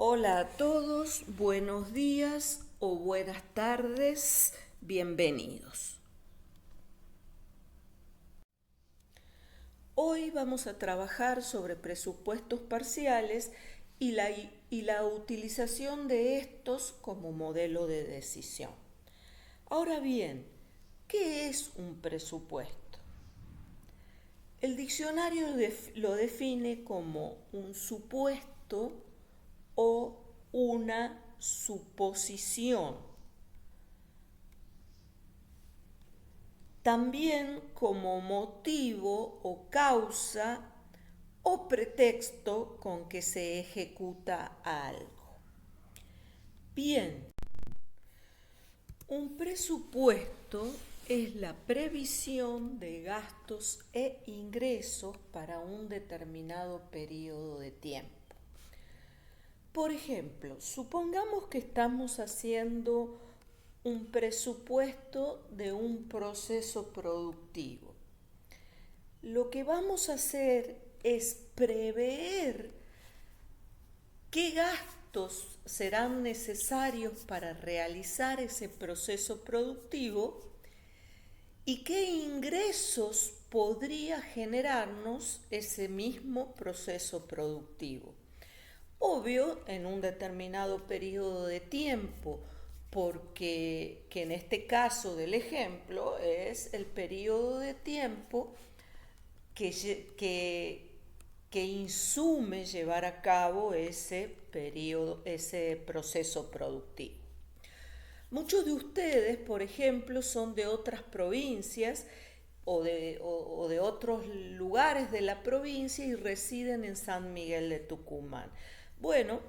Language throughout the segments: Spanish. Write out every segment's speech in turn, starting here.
Hola a todos, buenos días o buenas tardes, bienvenidos. Hoy vamos a trabajar sobre presupuestos parciales y la utilización de estos como modelo de decisión. Ahora bien, ¿qué es un presupuesto? El diccionario lo define como un supuesto o una suposición, también como motivo o causa o pretexto con que se ejecuta algo. Bien, un presupuesto es la previsión de gastos e ingresos para un determinado periodo de tiempo. Por ejemplo, supongamos que estamos haciendo un presupuesto de un proceso productivo. Lo que vamos a hacer es prever qué gastos serán necesarios para realizar ese proceso productivo y qué ingresos podría generarnos ese mismo proceso productivo. Obvio, en un determinado periodo de tiempo, porque que en este caso del ejemplo es el periodo de tiempo que insume llevar a cabo ese proceso productivo. Muchos de ustedes, por ejemplo, son de otras provincias o de otros lugares de la provincia y residen en San Miguel de Tucumán. Bueno,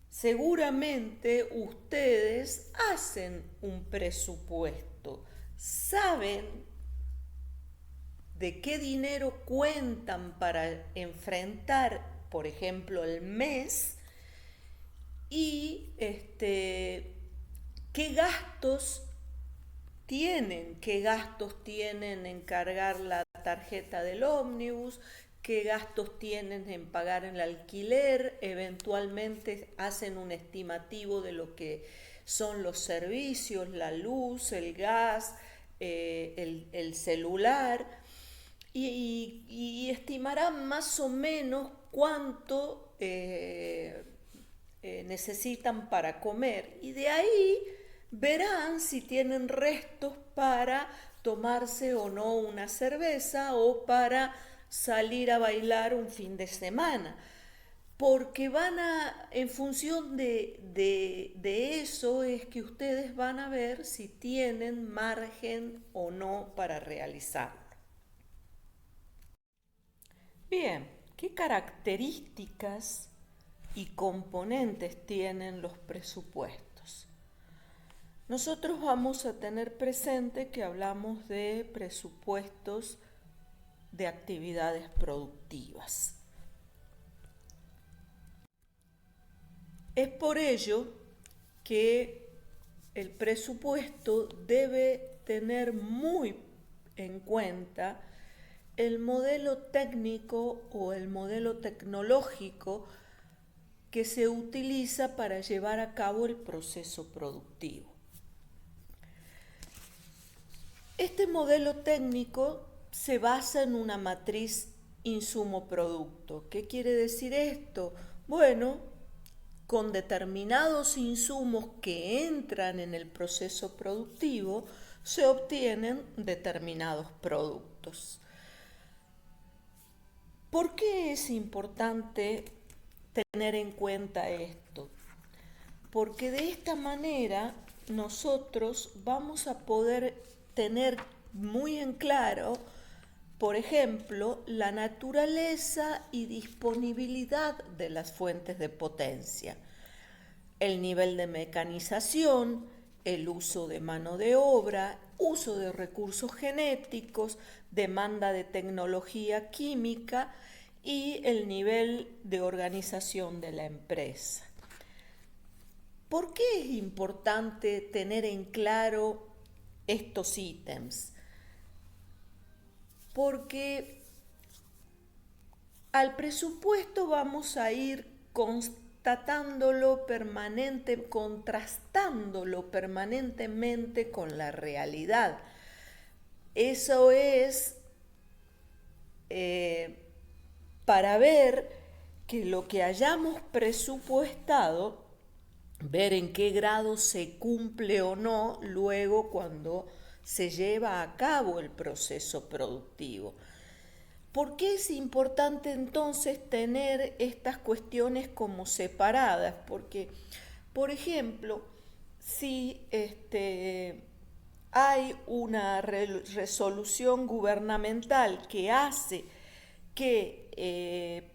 seguramente ustedes hacen un presupuesto, saben de qué dinero cuentan para enfrentar, por ejemplo, el mes y qué gastos tienen en cargar la tarjeta del ómnibus, qué gastos tienen en pagar el alquiler, eventualmente hacen un estimativo de lo que son los servicios, la luz, el gas, el celular, y estimarán más o menos cuánto necesitan para comer. Y de ahí verán si tienen restos para tomarse o no una cerveza o para salir a bailar un fin de semana. Porque en función de eso es que ustedes van a ver si tienen margen o no para realizarlo. Bien, ¿qué características y componentes tienen los presupuestos? Nosotros vamos a tener presente que hablamos de presupuestos de actividades productivas. Es por ello que el presupuesto debe tener muy en cuenta el modelo técnico o el modelo tecnológico que se utiliza para llevar a cabo el proceso productivo. Este modelo técnico se basa en una matriz insumo-producto. ¿Qué quiere decir esto? Bueno, con determinados insumos que entran en el proceso productivo, se obtienen determinados productos. ¿Por qué es importante tener en cuenta esto? Porque de esta manera nosotros vamos a poder tener muy en claro, por ejemplo, la naturaleza y disponibilidad de las fuentes de potencia, el nivel de mecanización, el uso de mano de obra, uso de recursos genéticos, demanda de tecnología química y el nivel de organización de la empresa. ¿Por qué es importante tener en claro estos ítems? Porque al presupuesto vamos a ir contrastándolo permanentemente con la realidad. Eso es para ver que lo que hayamos presupuestado, ver en qué grado se cumple o no luego cuando se lleva a cabo el proceso productivo. ¿Por qué es importante entonces tener estas cuestiones como separadas? Porque, por ejemplo, si hay una resolución gubernamental que hace que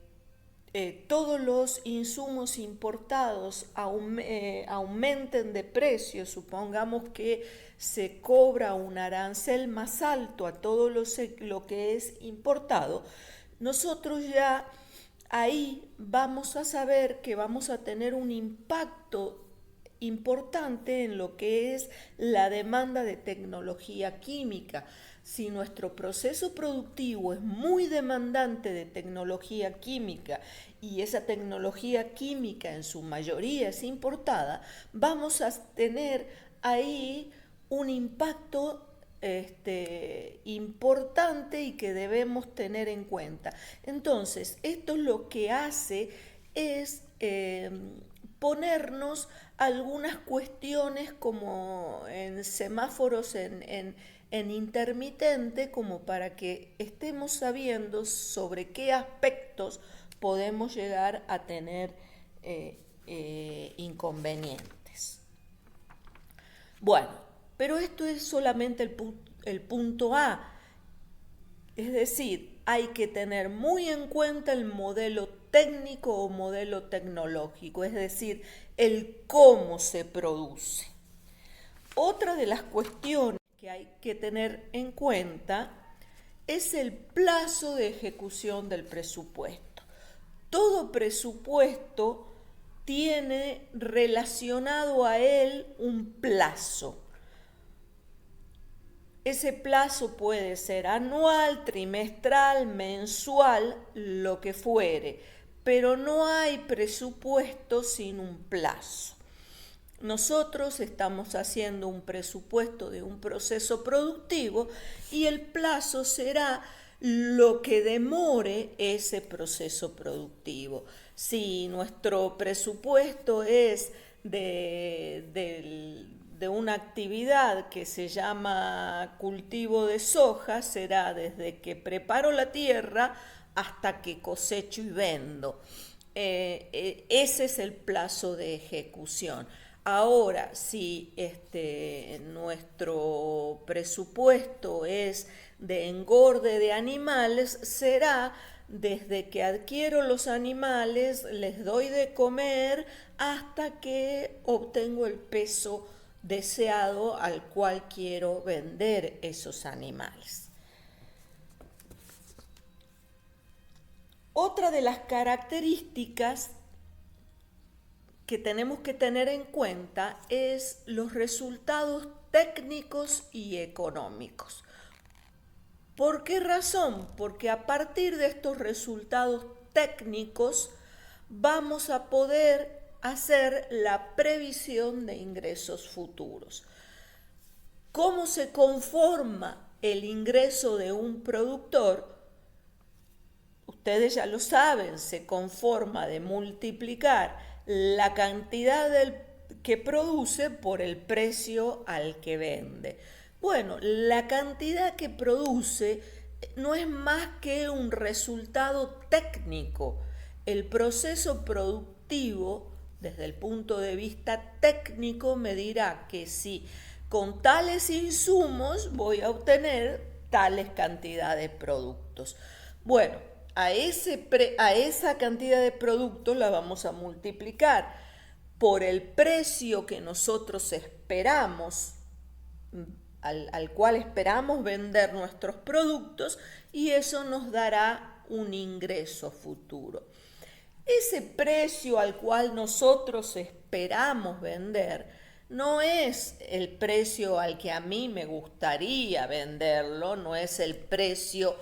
todos los insumos importados aumenten de precio, supongamos que se cobra un arancel más alto a todo lo que es importado, nosotros ya ahí vamos a saber que vamos a tener un impacto importante en lo que es la demanda de tecnología química. Si nuestro proceso productivo es muy demandante de tecnología química y esa tecnología química en su mayoría es importada, vamos a tener ahí un impacto importante y que debemos tener en cuenta. Entonces, esto lo que hace es ponernos algunas cuestiones como en semáforos en intermitente, como para que estemos sabiendo sobre qué aspectos podemos llegar a tener inconvenientes. Bueno, pero esto es solamente el punto A, es decir, hay que tener muy en cuenta el modelo técnico o modelo tecnológico, es decir, el cómo se produce. Otra de las cuestiones que hay que tener en cuenta es el plazo de ejecución del presupuesto. Todo presupuesto tiene relacionado a él un plazo. Ese plazo puede ser anual, trimestral, mensual, lo que fuere, pero no hay presupuesto sin un plazo. Nosotros estamos haciendo un presupuesto de un proceso productivo y el plazo será lo que demore ese proceso productivo. Si nuestro presupuesto es de una actividad que se llama cultivo de soja, será desde que preparo la tierra hasta que cosecho y vendo. Ese es el plazo de ejecución. Ahora, si nuestro presupuesto es de engorde de animales, será desde que adquiero los animales, les doy de comer hasta que obtengo el peso deseado al cual quiero vender esos animales. Otra de las características que tenemos que tener en cuenta es los resultados técnicos y económicos. ¿Por qué razón? Porque a partir de estos resultados técnicos vamos a poder hacer la previsión de ingresos futuros. ¿Cómo se conforma el ingreso de un productor? Ustedes ya lo saben, se conforma de multiplicar la cantidad que produce por el precio al que vende. Bueno, la cantidad que produce no es más que un resultado técnico. El proceso productivo, desde el punto de vista técnico, me dirá que si con tales insumos voy a obtener tales cantidades de productos. Bueno, a esa cantidad de productos la vamos a multiplicar por el precio que nosotros esperamos, al cual esperamos vender nuestros productos, y eso nos dará un ingreso futuro. Ese precio al cual nosotros esperamos vender no es el precio al que a mí me gustaría venderlo, no es el precio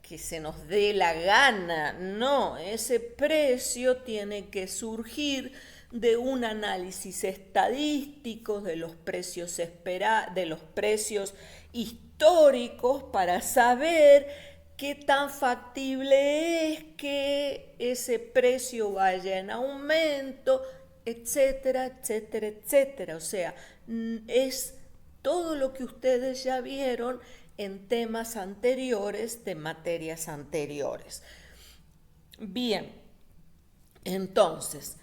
que se nos dé la gana, no, ese precio tiene que surgir de un análisis estadístico de los precios de los precios históricos para saber qué tan factible es que ese precio vaya en aumento, etcétera, etcétera, etcétera. O sea, es todo lo que ustedes ya vieron en temas anteriores de materias anteriores. Bien, entonces,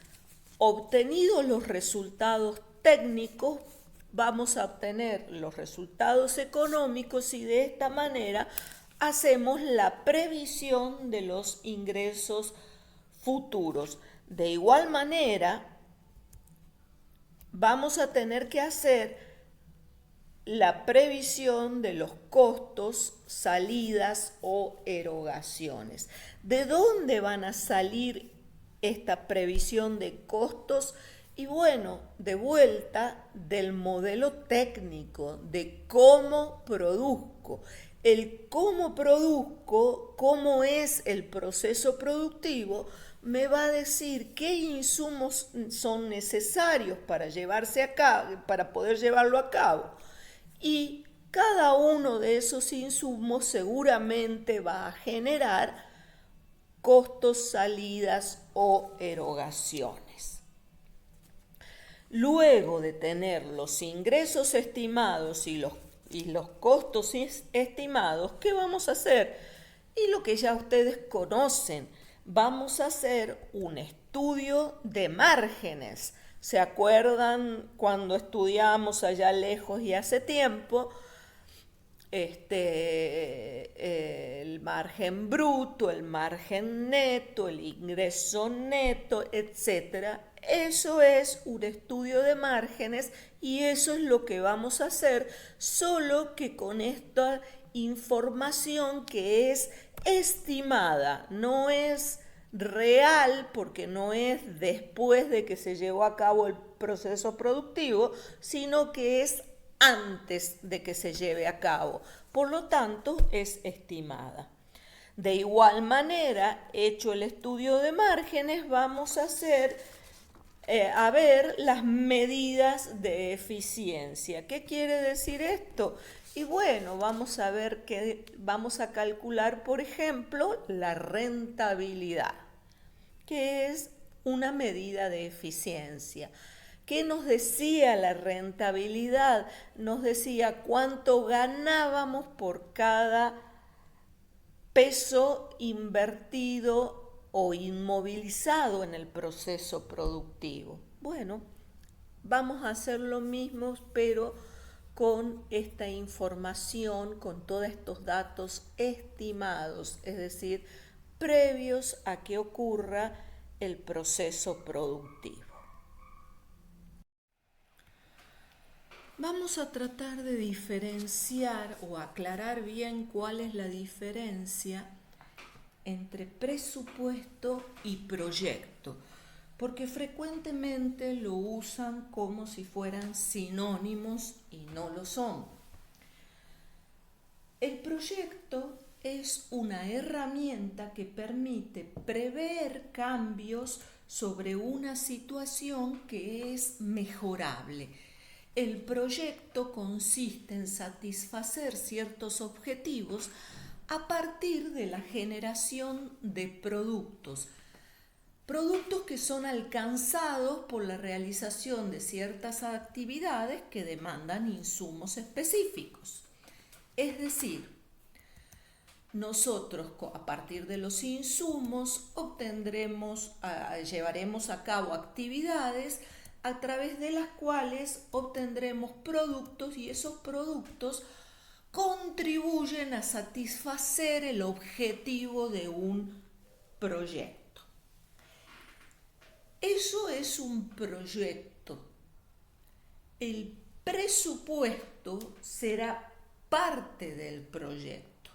obtenidos los resultados técnicos, vamos a obtener los resultados económicos y de esta manera hacemos la previsión de los ingresos futuros. De igual manera, vamos a tener que hacer la previsión de los costos, salidas o erogaciones. ¿De dónde van a salir esta previsión de costos? Y bueno, de vuelta del modelo técnico, de cómo produzco. El cómo produzco, cómo es el proceso productivo, me va a decir qué insumos son necesarios para llevarse a cabo, para poder llevarlo a cabo. Y cada uno de esos insumos seguramente va a generar costos, salidas o erogaciones. Luego de tener los ingresos estimados y los costos estimados, ¿qué vamos a hacer? Y lo que ya ustedes conocen, vamos a hacer un estudio de márgenes. ¿Se acuerdan cuando estudiamos allá lejos y hace tiempo? El margen bruto, el margen neto, el ingreso neto, etc. Eso es un estudio de márgenes y eso es lo que vamos a hacer, solo que con esta información que es estimada, no es real porque no es después de que se llevó a cabo el proceso productivo, sino que es antes de que se lleve a cabo. Por lo tanto, es estimada. De igual manera, hecho el estudio de márgenes, vamos a ver las medidas de eficiencia. ¿Qué quiere decir esto? Y bueno, vamos a ver que vamos a calcular, por ejemplo, la rentabilidad, que es una medida de eficiencia. ¿Qué nos decía la rentabilidad? Nos decía cuánto ganábamos por cada peso invertido o inmovilizado en el proceso productivo. Bueno, vamos a hacer lo mismo, pero con esta información, con todos estos datos estimados, es decir, previos a que ocurra el proceso productivo. Vamos a tratar de diferenciar o aclarar bien cuál es la diferencia entre presupuesto y proyecto, porque frecuentemente lo usan como si fueran sinónimos y no lo son. El proyecto es una herramienta que permite prever cambios sobre una situación que es mejorable. El proyecto consiste en satisfacer ciertos objetivos a partir de la generación de productos que son alcanzados por la realización de ciertas actividades que demandan insumos específicos. Es decir, nosotros a partir de los insumos llevaremos a cabo actividades a través de las cuales obtendremos productos y esos productos contribuyen a satisfacer el objetivo de un proyecto. Eso es un proyecto. El presupuesto será parte del proyecto.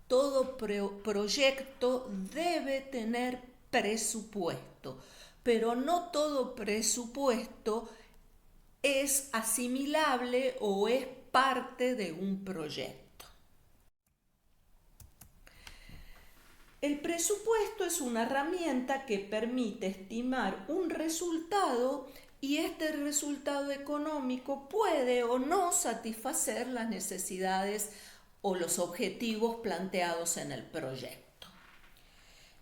Todo proyecto debe tener presupuesto, pero no todo presupuesto es asimilable o es parte de un proyecto. El presupuesto es una herramienta que permite estimar un resultado y este resultado económico puede o no satisfacer las necesidades o los objetivos planteados en el proyecto.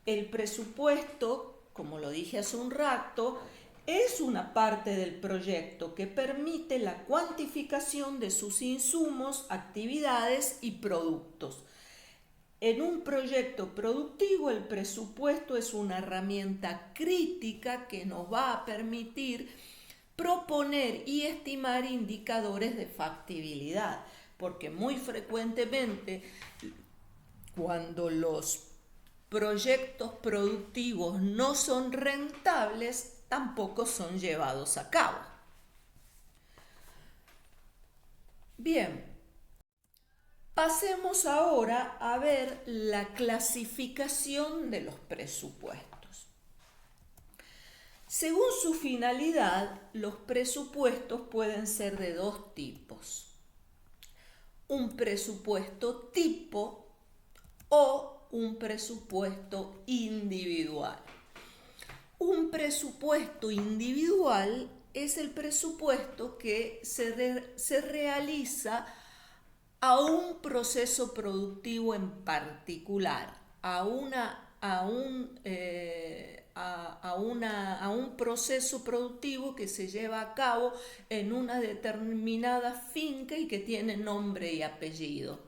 El presupuesto, como lo dije hace un rato, es una parte del proyecto que permite la cuantificación de sus insumos, actividades y productos. En un proyecto productivo, el presupuesto es una herramienta crítica que nos va a permitir proponer y estimar indicadores de factibilidad, porque muy frecuentemente cuando los proyectos productivos no son rentables, tampoco son llevados a cabo. Bien, pasemos ahora a ver la clasificación de los presupuestos. Según su finalidad, los presupuestos pueden ser de dos tipos. Un presupuesto tipo o un presupuesto individual. Un presupuesto individual es el presupuesto que se realiza a un proceso productivo en particular, a un proceso productivo que se lleva a cabo en una determinada finca y que tiene nombre y apellido.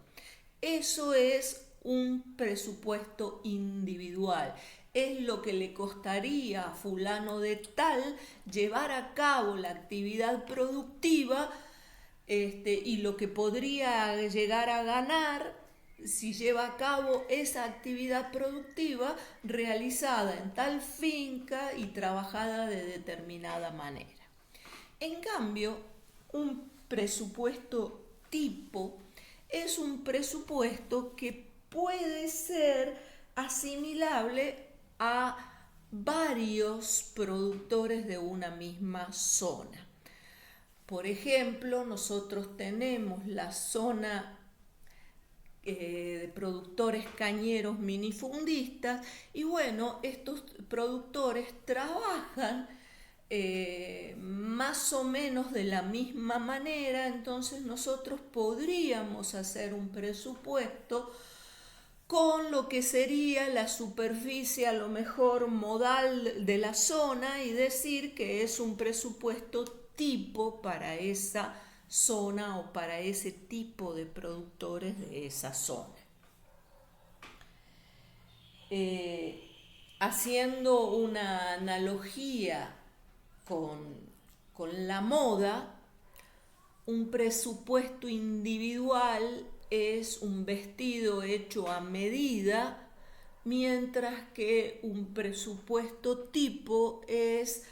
Eso es un presupuesto individual. Es lo que le costaría a fulano de tal llevar a cabo la actividad productiva y lo que podría llegar a ganar si lleva a cabo esa actividad productiva realizada en tal finca y trabajada de determinada manera. En cambio, un presupuesto tipo es un presupuesto que puede ser asimilable a varios productores de una misma zona. Por ejemplo, nosotros tenemos la zona de productores cañeros minifundistas y bueno, estos productores trabajan más o menos de la misma manera, entonces nosotros podríamos hacer un presupuesto con lo que sería la superficie a lo mejor modal de la zona y decir que es un presupuesto tipo para esa zona o para ese tipo de productores de esa zona. Haciendo una analogía con la moda, un presupuesto individual es un vestido hecho a medida, mientras que un presupuesto tipo es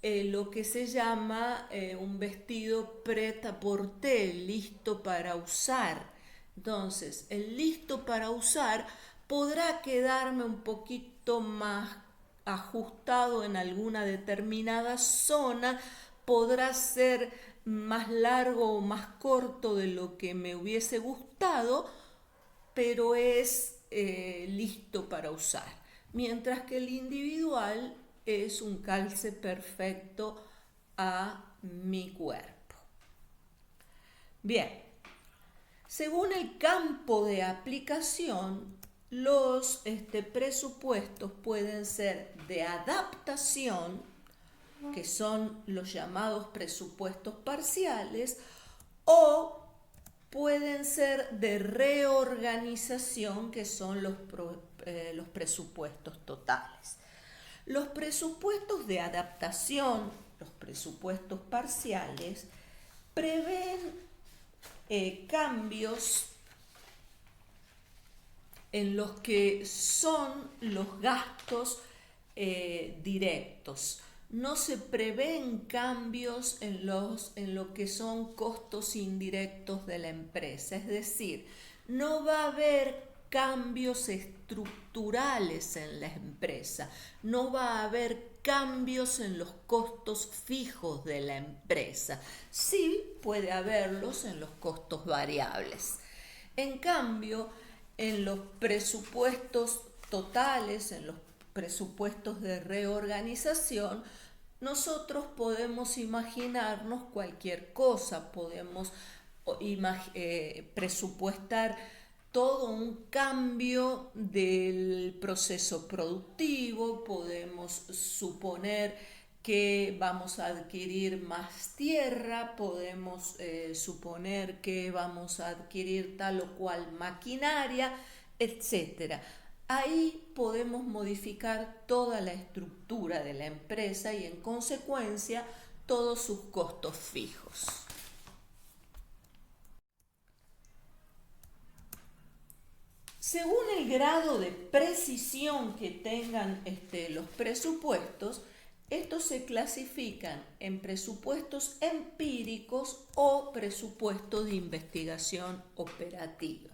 lo que se llama un vestido prêt-à-porter, listo para usar. Entonces, el listo para usar podrá quedarme un poquito más ajustado en alguna determinada zona, podrá ser más largo o más corto de lo que me hubiese gustado, pero es listo para usar. Mientras que el individual es un calce perfecto a mi cuerpo. Bien, según el campo de aplicación, los presupuestos pueden ser de adaptación, que son los llamados presupuestos parciales, o pueden ser de reorganización, que son los presupuestos totales. Los presupuestos de adaptación, los presupuestos parciales, prevén cambios en los que son los gastos directos. No se prevén cambios en lo que son costos indirectos de la empresa. Es decir, no va a haber cambios estructurales en la empresa. No va a haber cambios en los costos fijos de la empresa. Sí puede haberlos en los costos variables. En cambio, en los presupuestos totales, en los presupuestos de reorganización, nosotros podemos imaginarnos cualquier cosa, podemos presupuestar todo un cambio del proceso productivo, podemos suponer que vamos a adquirir más tierra, podemos suponer que vamos a adquirir tal o cual maquinaria, etc. Ahí podemos modificar toda la estructura de la empresa y en consecuencia todos sus costos fijos. Según el grado de precisión que tengan los presupuestos, estos se clasifican en presupuestos empíricos o presupuestos de investigación operativa.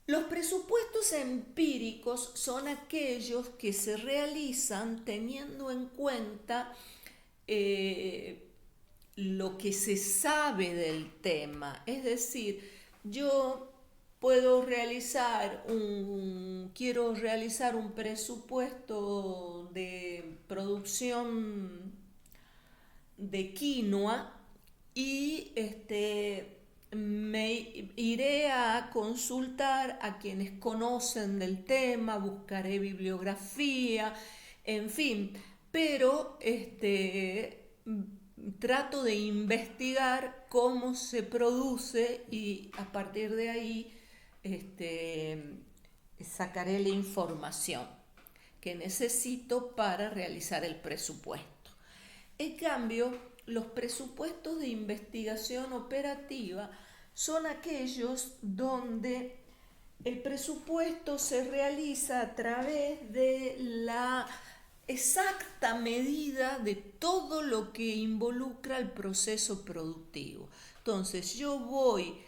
Los presupuestos empíricos son aquellos que se realizan teniendo en cuenta lo que se sabe del tema. Es decir, yo quiero realizar un presupuesto de producción de quinoa y me iré a consultar a quienes conocen del tema, buscaré bibliografía, en fin, pero trato de investigar cómo se produce y a partir de ahí sacaré la información que necesito para realizar el presupuesto. En cambio, los presupuestos de investigación operativa son aquellos donde el presupuesto se realiza a través de la exacta medida de todo lo que involucra el proceso productivo. Entonces, yo voy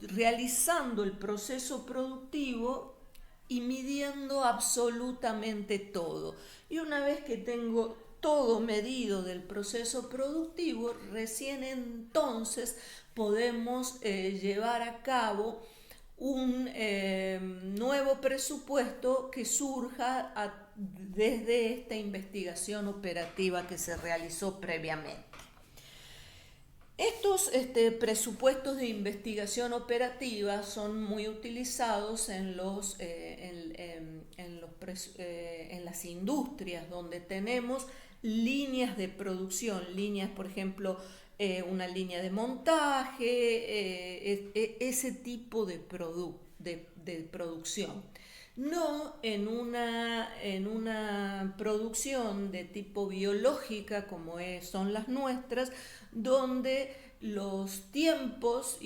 realizando el proceso productivo y midiendo absolutamente todo. Y una vez que tengo todo medido del proceso productivo, recién entonces podemos llevar a cabo un nuevo presupuesto que surja desde esta investigación operativa que se realizó previamente. Estos presupuestos de investigación operativa son muy utilizados en las industrias donde tenemos líneas de producción, por ejemplo, una línea de montaje, ese tipo de producción. No en una producción de tipo biológica como son las nuestras, donde los tiempos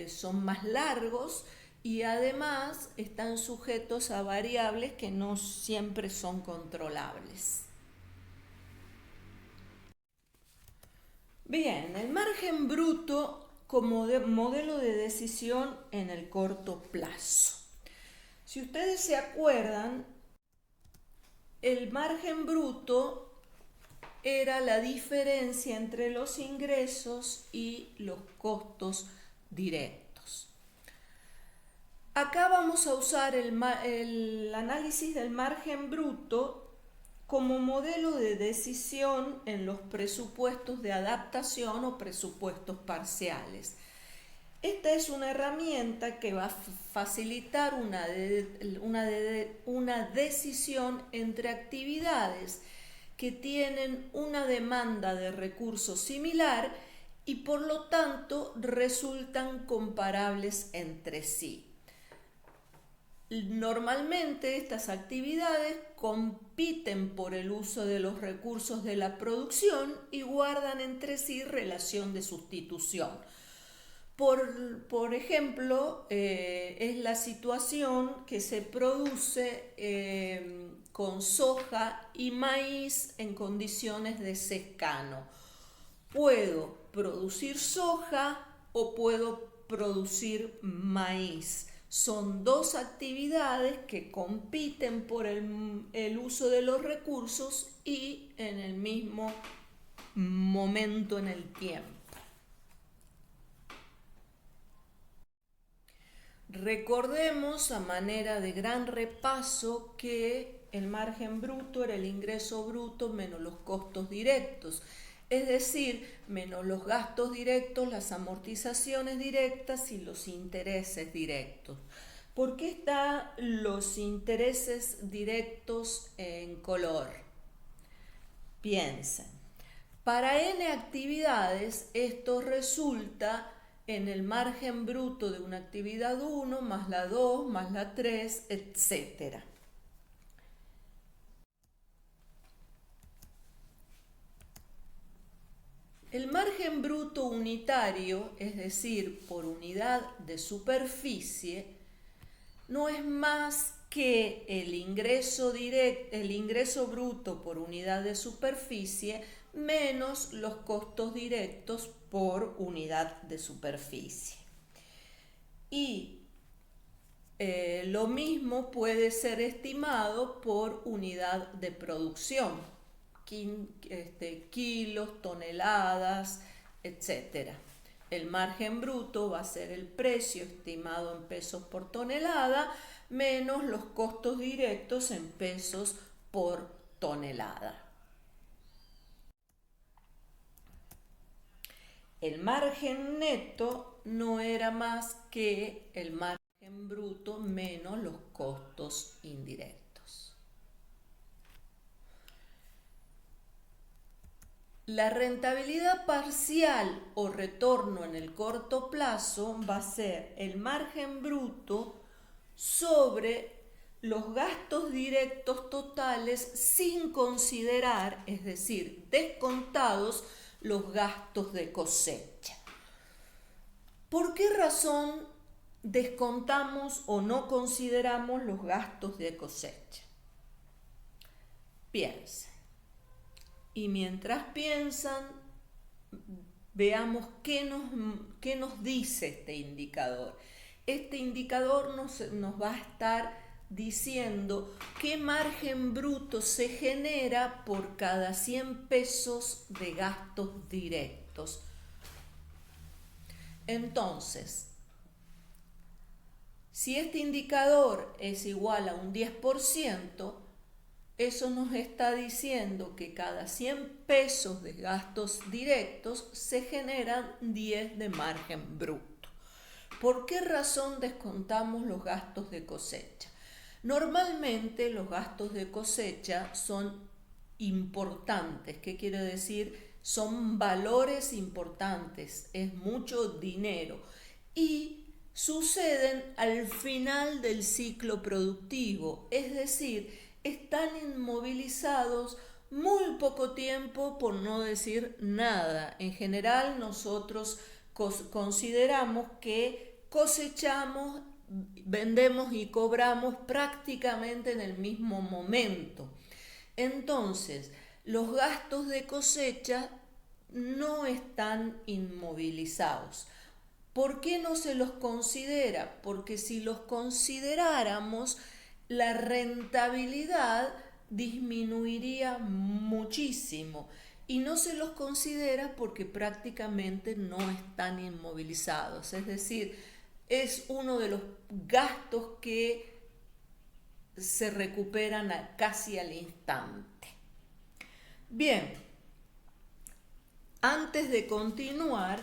son más largos y además están sujetos a variables que no siempre son controlables. Bien, el margen bruto como modelo de decisión en el corto plazo. Si ustedes se acuerdan, el margen bruto era la diferencia entre los ingresos y los costos directos. Acá vamos a usar el análisis del margen bruto como modelo de decisión en los presupuestos de adaptación o presupuestos parciales. Esta es una herramienta que va a facilitar una decisión entre actividades que tienen una demanda de recursos similar y por lo tanto resultan comparables entre sí. Normalmente estas actividades compiten por el uso de los recursos de la producción y guardan entre sí relación de sustitución. Por ejemplo, es la situación que se produce con soja y maíz en condiciones de secano. Puedo producir soja o puedo producir maíz. Son dos actividades que compiten por el uso de los recursos y en el mismo momento en el tiempo. Recordemos a manera de gran repaso que el margen bruto era el ingreso bruto menos los costos directos, es decir, menos los gastos directos, las amortizaciones directas y los intereses directos. ¿Por qué están los intereses directos en color? Piensen. Para n actividades, esto resulta en el margen bruto de una actividad 1 más la 2 más la 3, etc. El margen bruto unitario, es decir, por unidad de superficie, no es más que el ingreso bruto por unidad de superficie menos los costos directos por unidad de superficie. Y lo mismo puede ser estimado por unidad de producción, kilos, toneladas, etc. El margen bruto va a ser el precio estimado en pesos por tonelada menos los costos directos en pesos por tonelada. El margen neto no era más que el margen bruto menos los costos indirectos. La rentabilidad parcial o retorno en el corto plazo va a ser el margen bruto sobre los gastos directos totales sin considerar, es decir, descontados los gastos de cosecha. ¿Por qué razón descontamos o no consideramos los gastos de cosecha? Piensen. Y mientras piensan, veamos qué nos dice este indicador. Este indicador nos va a estar diciendo qué margen bruto se genera por cada 100 pesos de gastos directos. Entonces, si este indicador es igual a un 10%, eso nos está diciendo que cada 100 pesos de gastos directos se generan 10 de margen bruto. ¿Por qué razón descontamos los gastos de cosecha? Normalmente los gastos de cosecha son importantes. ¿Qué quiere decir? Son valores importantes, es mucho dinero y suceden al final del ciclo productivo, es decir, están inmovilizados muy poco tiempo, por no decir nada. En general nosotros consideramos que cosechamos, vendemos y cobramos prácticamente en el mismo momento. Entonces, los gastos de cosecha no están inmovilizados. ¿Por qué no se los considera? Porque si los consideráramos, la rentabilidad disminuiría muchísimo y no se los considera porque prácticamente no están inmovilizados. Es decir, es uno de los gastos que se recuperan casi al instante. Bien, antes de continuar,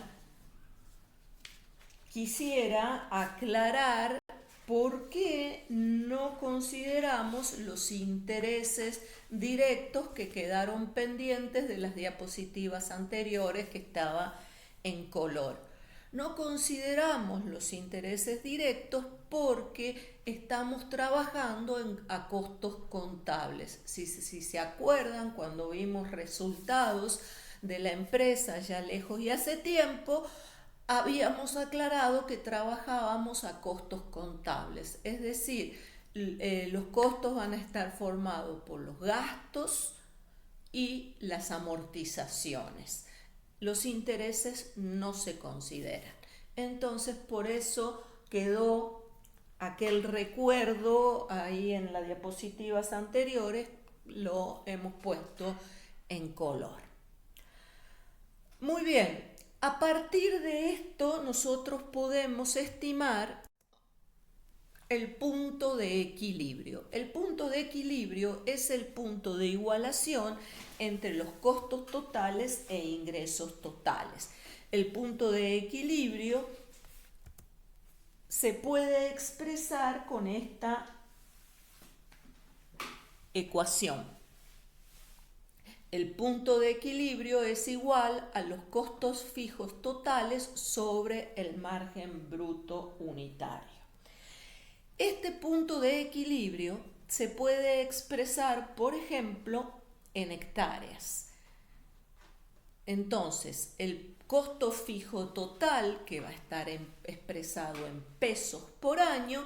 quisiera aclarar por qué no consideramos los intereses directos que quedaron pendientes de las diapositivas anteriores que estaba en color. No consideramos los intereses directos porque estamos trabajando a costos contables. Si se acuerdan, cuando vimos resultados de la empresa ya lejos y hace tiempo, habíamos aclarado que trabajábamos a costos contables, es decir, los costos van a estar formados por los gastos y las amortizaciones. Los intereses no se consideran. Entonces, por eso quedó aquel recuerdo ahí en las diapositivas anteriores, lo hemos puesto en color. Muy bien. A partir de esto nosotros podemos estimar el punto de equilibrio. El punto de equilibrio es el punto de igualación entre los costos totales e ingresos totales. El punto de equilibrio se puede expresar con esta ecuación. El punto de equilibrio es igual a los costos fijos totales sobre el margen bruto unitario. Este punto de equilibrio se puede expresar, por ejemplo, en hectáreas. Entonces, el costo fijo total, que va a estar expresado en pesos por año,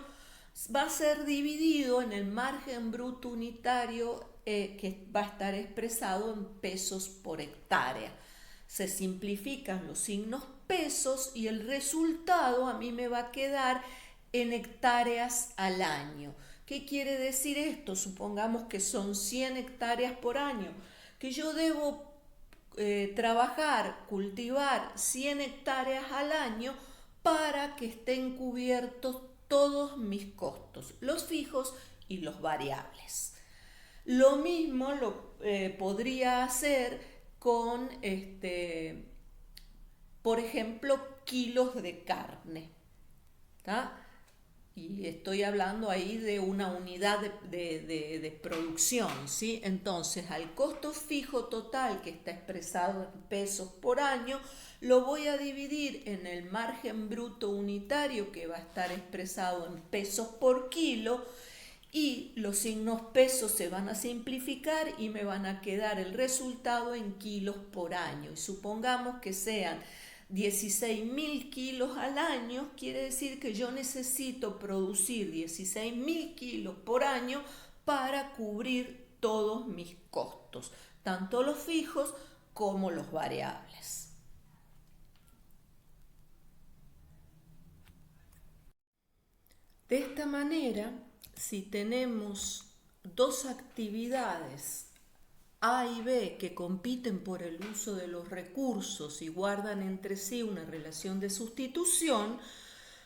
va a ser dividido en el margen bruto unitario que va a estar expresado en pesos por hectárea. Se simplifican los signos pesos y el resultado a mí me va a quedar en hectáreas al año. ¿Qué quiere decir esto? Supongamos que son 100 hectáreas por año, que yo debo trabajar, cultivar 100 hectáreas al año para que estén cubiertos todos mis costos, los fijos y los variables. Lo mismo lo podría hacer con, por ejemplo, kilos de carne, ¿tá? Y estoy hablando ahí de una unidad de producción, ¿sí? Entonces, al costo fijo total que está expresado en pesos por año, lo voy a dividir en el margen bruto unitario que va a estar expresado en pesos por kilo, y los signos pesos se van a simplificar y me van a quedar el resultado en kilos por año. Y supongamos que sean 16.000 kilos al año, quiere decir que yo necesito producir 16.000 kilos por año para cubrir todos mis costos, tanto los fijos como los variables. De esta manera, si tenemos dos actividades A y B que compiten por el uso de los recursos y guardan entre sí una relación de sustitución,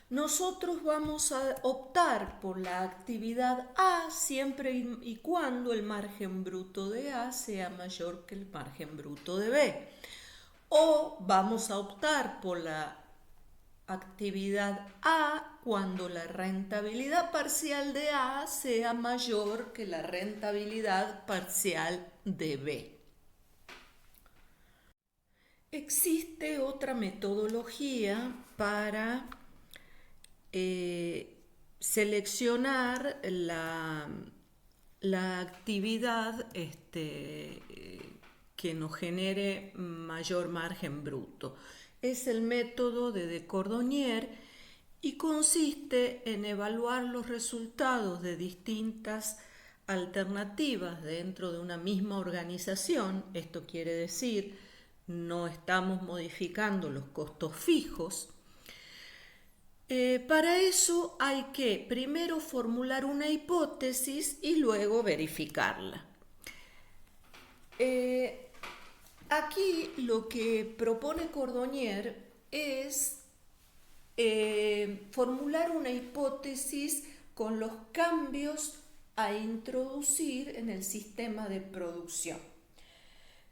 nosotros vamos a optar por la actividad A siempre y cuando el margen bruto de A sea mayor que el margen bruto de B. O vamos a optar por la actividad A cuando la rentabilidad parcial de A sea mayor que la rentabilidad parcial de B. Existe otra metodología para seleccionar la actividad que nos genere mayor margen bruto. Es el método de Cordonnier y consiste en evaluar los resultados de distintas alternativas dentro de una misma organización. Esto quiere decir, no estamos modificando los costos fijos. Para eso hay que primero formular una hipótesis y luego verificarla. Aquí lo que propone Cordonnier es formular una hipótesis con los cambios a introducir en el sistema de producción.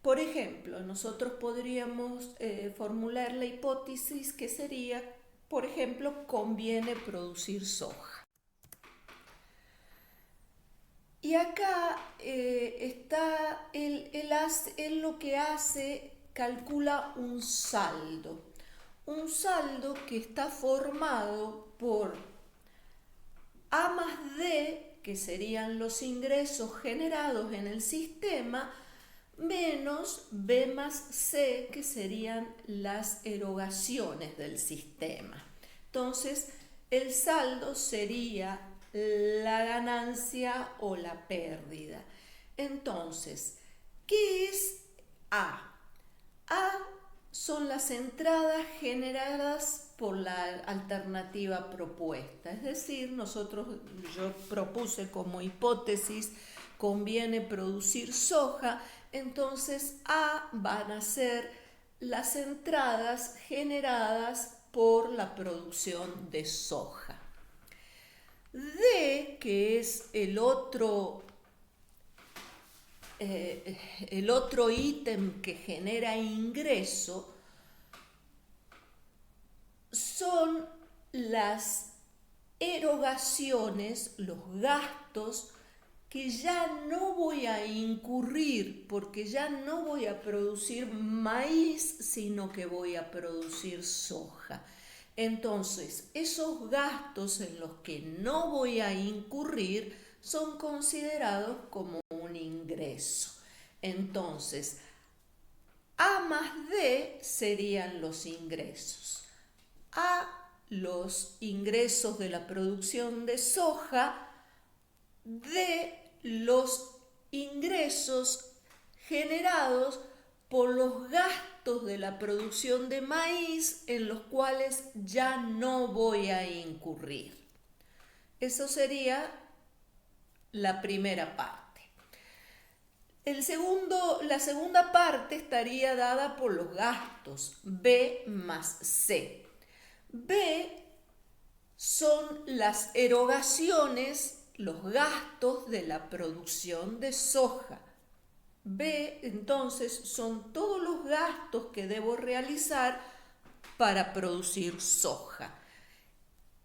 Por ejemplo, nosotros podríamos formular la hipótesis que sería, por ejemplo, conviene producir soja. Y acá está, él lo que hace, calcula un saldo que está formado por A más D, que serían los ingresos generados en el sistema, menos B más C, que serían las erogaciones del sistema. Entonces, el saldo sería la ganancia o la pérdida. Entonces, ¿qué es A? A son las entradas generadas por la alternativa propuesta. Es decir, yo propuse como hipótesis, conviene producir soja, entonces A van a ser las entradas generadas por la producción de soja. D, que es el otro ítem que genera ingreso, son las erogaciones, los gastos que ya no voy a incurrir porque ya no voy a producir maíz, sino que voy a producir soja. Entonces, esos gastos en los que no voy a incurrir son considerados como un ingreso. Entonces, A más D serían los ingresos. A, los ingresos de la producción de soja. D, los ingresos generados por los gastos de la producción de maíz en los cuales ya no voy a incurrir. Eso sería la primera parte. La segunda parte estaría dada por los gastos, B más C. B son las erogaciones, los gastos de la producción de soja. B, entonces, son todos los gastos que debo realizar para producir soja.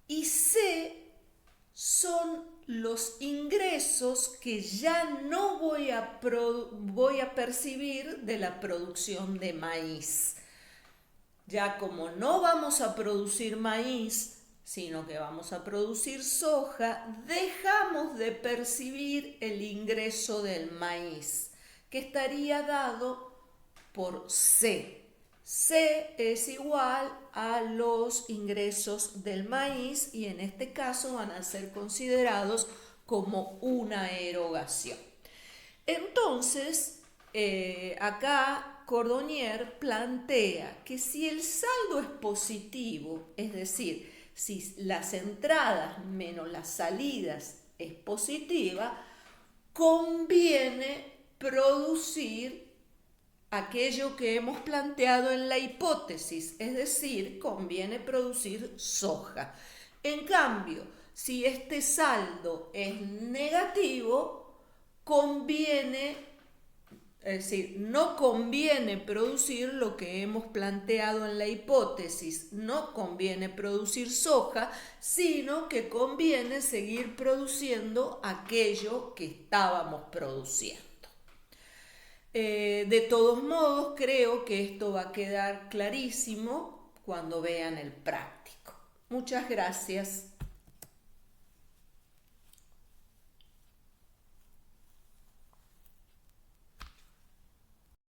Y C son los ingresos que ya no voy a percibir de la producción de maíz. Ya como no vamos a producir maíz, sino que vamos a producir soja, dejamos de percibir el ingreso del maíz, que estaría dado por C. C es igual a los ingresos del maíz y en este caso van a ser considerados como una erogación. Entonces, acá Cordonnier plantea que si el saldo es positivo, es decir, si las entradas menos las salidas es positiva, conviene producir aquello que hemos planteado en la hipótesis, es decir, conviene producir soja. En cambio, si este saldo es negativo, no conviene producir lo que hemos planteado en la hipótesis, no conviene producir soja, sino que conviene seguir produciendo aquello que estábamos produciendo. De todos modos, creo que esto va a quedar clarísimo cuando vean el práctico. Muchas gracias.